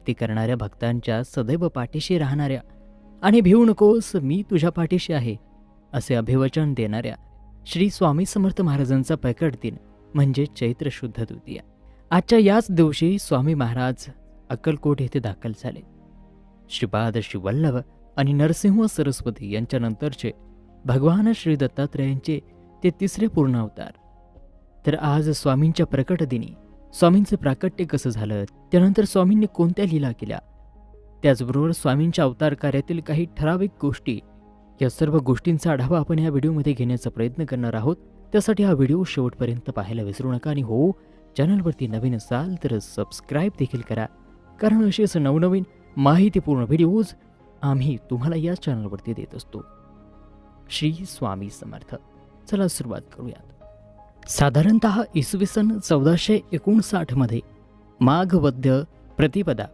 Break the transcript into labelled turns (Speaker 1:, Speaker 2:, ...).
Speaker 1: भक्ती करणाऱ्या भक्तांच्या सदैव पाठीशी राहणाऱ्या आणि भिवू नकोस मी तुझ्या पाठीशी आहे असे अभिवचन देणाऱ्या श्री स्वामी समर्थ महाराजांचा प्रकट दिन म्हणजे चैत्र शुद्ध द्वितीया. आजच्या याच दिवशी स्वामी महाराज अक्कलकोट येथे दाखल झाले. श्रीपाद श्रीवल्लभ आणि नरसिंह सरस्वती यांच्यानंतरचे भगवान श्री दत्तात्रेयांचे ते तिसरे पूर्ण अवतार. तर आज स्वामींच्या प्रकट दिनी स्वामींचे प्राकट्य कसं झालं, त्यानंतर स्वामींनी कोणत्या लीला केल्या, त्याचबरोबर स्वामींच्या अवतार कार्यातील काही ठराविक गोष्टी, या सर्व गोष्टींचा आढावा आपण या व्हिडिओमध्ये घेण्याचा प्रयत्न करणार आहोत. त्यासाठी हा व्हिडिओ शेवटपर्यंत पाहायला विसरू नका आणि हो, चॅनलवरती नवीन असाल तर सबस्क्राईब देखील करा, कारण असेच नवनवीन माहितीपूर्ण व्हिडिओज आम्ही तुम्हाला या चॅनलवरती देत असतो. श्री स्वामी समर्थ. चला सुरुवात करूयात. साधारणतः इसवी सन 1459 मध्ये माघ वद्य प्रतिपदा